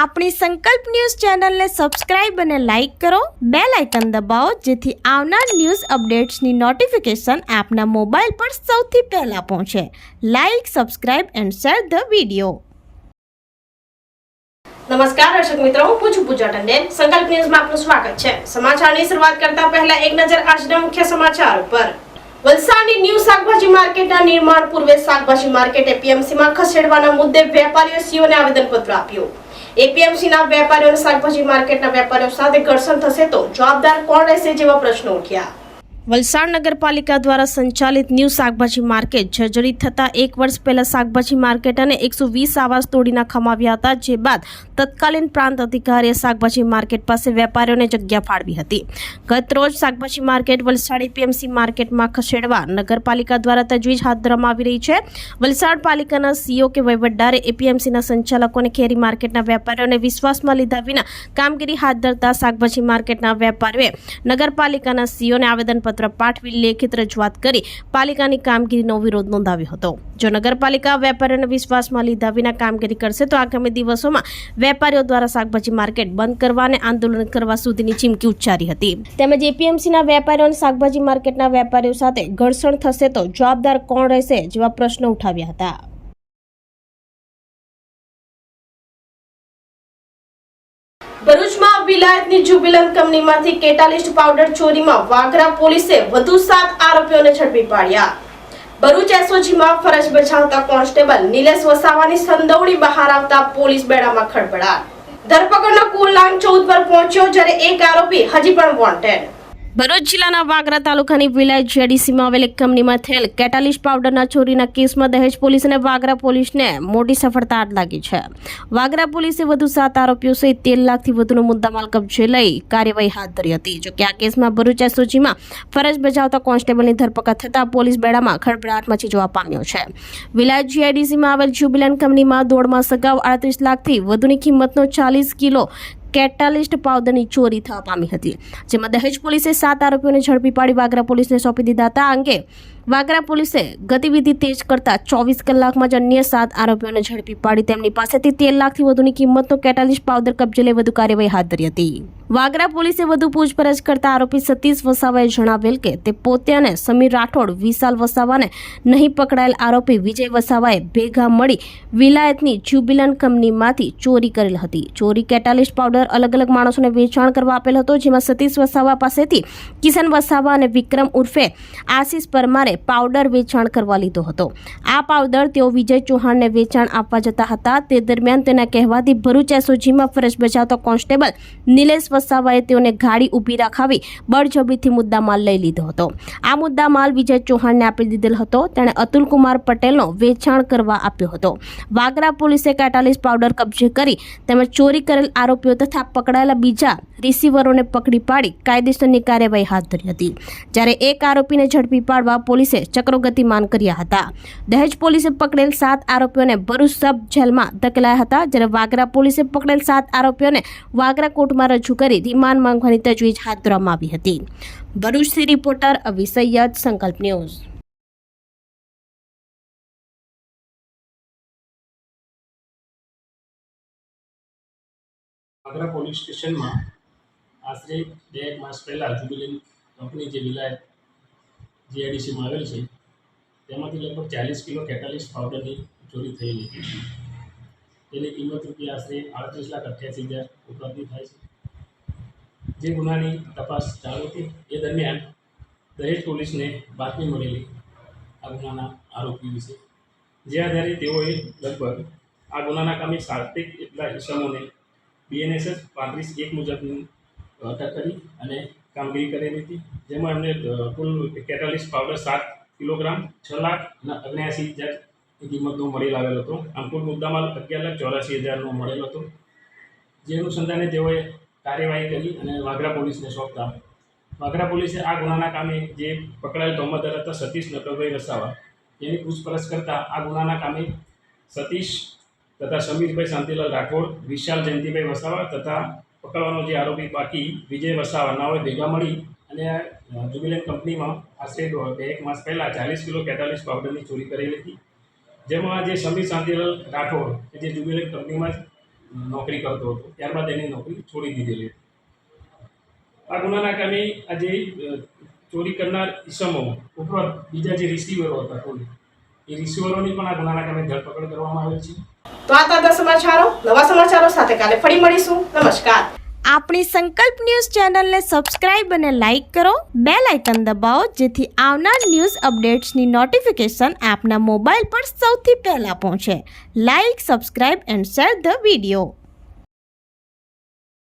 આપણી સંકલ્પ ન્યૂઝ ચેનલને સબસ્ક્રાઇબ અને લાઇક કરો, બેલ આઇકન દબાવો જેથી આવનાર ન્યૂઝ અપડેટ્સની નોટિફિકેશન આપના મોબાઈલ પર સૌથી પહેલા પહોંચે. Like, subscribe and share the video. નમસ્કાર દર્શક મિત્રો, હું પૂજા ટંડેલ. સંકલ્પ ન્યૂઝમાં આપનું સ્વાગત છે. સમાચારની શરૂઆત કરતા પહેલા એક નજર આજના મુખ્ય સમાચાર પર. વલસાડની ન્યૂ શાકભાજી માર્કેટના નિર્માણ પૂર્વે શાકભાજી માર્કેટ એપીએમસીમાં ખસેડવાના મુદ્દે વેપારીઓ સીઓને આવેદનપત્ર આપ્યું. એપીએમસીના વેપારીઓ અને શાકભાજી માર્કેટના વેપારીઓ સાથે ઘર્ષણ થશે તો જવાબદાર કોણ રહેશે જેવા પ્રશ્નો ઉઠ્યા. વલસાડ નગરપાલિકા દ્વારા સંચાલિત ન્યૂ શાકભાજી માર્કેટ જર્જરિત થતા 1 વર્ષ પહેલા શાકભાજી માર્કેટ અને 120 આવાસ તોડી નાખવામાં આવ્યા હતા. જે બાદ તત્કાલીન પ્રાંત અધિકારીએ શાકભાજી માર્કેટ પાસે વેપારીઓને જગ્યા ફાળવી હતી. ગત રોજ શાકભાજી માર્કેટ વલસાડ એપીએમસી માર્કેટમાં ખસેડવા નગરપાલિકા દ્વારા તજવીજ હાથ ધરવામાં આવી રહી છે. વલસાડ પાલિકાના સીઓ કે વહીવટદારે એપીએમસીના સંચાલકોને ખેરી માર્કેટના વેપારીઓને વિશ્વાસમાં લીધા વિના કામગીરી હાથ ધરતા શાકભાજી માર્કેટના વેપારીઓએ નગરપાલિકાના સીઓને આવેદનપત્ર પાઠવી લેખિત રજૂઆત કરી પાલિકાની કામગીરીનો વિરોધ નોંધાવ્યો હતો. જો નગરપાલિકા વેપારીઓને વિશ્વાસમાં લીધા વિના કામગીરી કરશે તો આગામી દિવસોમાં વેપારીઓ દ્વારા શાકભાજી માર્કેટ બંધ કરવા અને આંદોલન કરવા સુધીની ચીમકી ઉચ્ચારી હતી. તેમજ એપીએમસીના વેપારીઓ અને શાકભાજી માર્કેટના વેપારીઓ સાથે ઘર્ષણ થશે તો જવાબદાર કોણ રહેશે જેવા પ્રશ્નો ઉઠાવ્યા હતા. ભરૂચમાં વિલાયતની જ્યુબિલન્ટ કંપનીમાંથી કેટાલિસ્ટ પાવડર ચોરીમાં વાગરા પોલીસે વધુ 7 આરોપીઓને ઝડપી પાડ્યા. ભરૂચ એસઓજીમાં ફરજ બજાવતા કોન્સ્ટેબલ નિલેશ વસાવાની સંડોવણી બહાર આવતા પોલીસ બેડામાં ખળભળાટ. ધરપકડનો કુલ આંક 14 પર પહોંચ્યો જ્યારે એક આરોપી હજી પણ વોન્ટેડ. ભરૂચ જિલ્લાના વાગરા તાલુકાની વિલાયત જેડીસીમાં આવેલ એક કંપનીમાં થયેલ કેટાલિસ્ટ પાવડરના ચોરીના કેસમાં દહેજ પોલીસ અને વાગરા પોલીસને મોટી સફળતા હાથ લાગી છે. વાગરા પોલીસે વધુ 7 આરોપીઓ સહિત 13 લાખથી વધુનો મુદ્દામાલ કબજે લઈ કાર્યવાહી હાથ ધરી હતી. જોકે આ કેસમાં ભરૂચ એસઓજીમાં ફરજ બજાવતા કોન્સ્ટેબલની ધરપકડ થતા પોલીસ બેડામાં ખળભળાટ મચી જવા પામ્યો છે. વિલાયત જીઆઈડીસીમાં આવેલ જ્યુબિલન્ટ કંપનીમાં દોડમાં સગાઉ 38 લાખથી વધુની કિંમતનો 40 કિલો કેટાલિસ્ટ પાવડરની ચોરી થવા પામી હતી. જેમાં દહેજ પોલીસે 7 આરોપીઓને ઝડપી પાડી વાગરા પોલીસને સોંપી દીધા હતા. આ અંગે વાગરા પોલીસે ગતિવિધિ તેજ કરતા 24 કલાકમાં જ અન્ય 7 આરોપીઓને ઝડપી પાડી તેમની પાસેથી 13 લાખથી વધુની કિંમતનો કેટાલિસ્ટ પાવડર કબજે લઈ વધુ કાર્યવાહી હાથ ધરી હતી. વાગરા પોલીસે વધુ પૂછપરછ કરતા આરોપી સતીશ વસાવાએ જણાવેલ કે તે પોતે અને સમીર રાઠોડ, વિશાલ વસાવાને નહીં પકડાયેલ આરોપી વિજય વસાવાએ ભેગા મળી વિલાયતની જ્યુબિલન્ટ કંપનીમાંથી ચોરી કરેલ હતી. ચોરી કેટાલિસ્ટ પાવડર અલગ અલગ માણસોને વેચાણ કરવા આપેલ હતો. જેમાં સતીશ વસાવા પાસેથી કિશન વસાવા અને વિક્રમ ઉર્ફે આશીષ પરમારે પાવડર વેચાણ કરવા લીધો હતો. આ પાવડર તેઓ વિજય ચૌહાણને વેચાણ આપવા જતા હતા. તે દરમિયાન તેના કહેવાથી ભરૂચ એસઓજીમાં ફરજ બજાવતા કોન્સ્ટેબલ નિલેશ વસાવાએ તેઓને ગાડી ઊભી રાખાવી બળજબરીથી મુદ્દામાલ લઈ લીધો હતો. આ મુદ્દામાલ વિજય ચૌહાણને આપી દીધેલ હતો. તેણે અતુલ કુમાર પટેલનો વેચાણ કરવા આપ્યો હતો. વાગરા પોલીસે કેટાલિસ્ટ પાવડર કબજે કરી તેમજ ચોરી કરેલ આરોપીઓ તથા પકડાયેલા બીજા રિસીવરોને પકડી પાડી કાયદેસરની કાર્યવાહી હાથ ધરી હતી. જ્યારે એક આરોપીને ઝડપી પાડવા પોલીસે ચક્રો ગતિમાન કર્યા હતા. દહેજ પોલીસે પકડેલ 7 આરોપીઓને ભરૂચ સબ જેલમાં ધકેલાયા હતા. જ્યારે વાગરા પોલીસે પકડેલ 7 આરોપીઓને વાગરા કોર્ટમાં રજૂ કરી રિમાન્ડ માંગવાની તજવીજ હાથ ધરવામાં આવી હતી. ભરૂચથી રિપોર્ટર અવી સૈયદ, સંકલ્પ ન્યૂઝ. વાગરા પોલીસ સ્ટેશનમાં આશરે 2 માસ પહેલાં જ્યુબિલન્ટ કંપની જે વિલાયત જીઆઈડીસીમાં આવેલ છે તેમાંથી લગભગ 40 કિલો કેટાલિસ્ટ પાવડરની ચોરી થયેલી હતી. તેની કિંમત રૂપિયા આશરે 38,88,000 ઉપરાંતની થાય છે. જે ગુનાની તપાસ ચાલુ હતી એ દરમિયાન દહેજ પોલીસને બાતમી મળેલી આ ગુનાના આરોપી વિશે, જે આધારે તેઓએ લગભગ આ ગુનાના કામે 7 જેટલા ઇસમોને BNSS 35(1) મુજબની અટક કરી અને કામગીરી કરેલી હતી. જેમાં એમને કુલ કેટાલિસ્ટ પાવડર 7 કિલોગ્રામ 6,79,000ની કિંમતનો મળેલ આવેલો હતો. આમ કુલ મુદ્દામાલ 11,84,000નો મળેલો હતો. જે અનુસંધાને તેઓએ કાર્યવાહી કરી અને વાગરા પોલીસને સોંપતા વાગરા પોલીસે આ ગુનાના કામે જે પકડાયેલ તોહમતદાર હતા સતીશ નટવરભાઈ વસાવા, તેની પૂછપરછ કરતા આ ગુનાના કામે સતીશ તથા સમીરભાઈ શાંતિલાલ રાઠોડ, વિશાલ જયંતિભાઈ વસાવા તથા પકડવાનો જે આરોપી બાકી વિજય વસાવા નાઓએ ભેગા મળી અને જ્યુબિલન્ટ કંપનીમાં આશરે 1 માસ પહેલાં 40 કિલો કેટાલિસ્ટ પાવડરની ચોરી કરેલી હતી. જેમાં જે સમીર શાંતિલાલ રાઠોડ જે જ્યુબિલન્ટ કંપનીમાં નોકરી કરતો હતો. ત્યારબાદ એની નોકરી છોડી દીધેલી હતી. આ ગુનાના કામે આજે ચોરી કરનાર ઈસમો ઉપરાંત બીજા જે રિસીવરો હતા ટોળી, એ રિસીવરોની પણ આ ગુનાના કામે ધરપકડ કરવામાં આવેલ છે. તો આ તાજા સમાચારો, નવા સમાચારો સાથે કાલે ફરી મળીશું. નમસ્કાર. આપણી સંકલ્પ ન્યૂઝ ચેનલને સબસ્ક્રાઇબ અને લાઇક કરો, બેલ આઇકન દબાવો જેથી આવનાર ન્યૂઝ અપડેટ્સની નોટિફિકેશન આપના મોબાઈલ પર સૌથી પહેલા પહોંચે. Like, subscribe and share the video.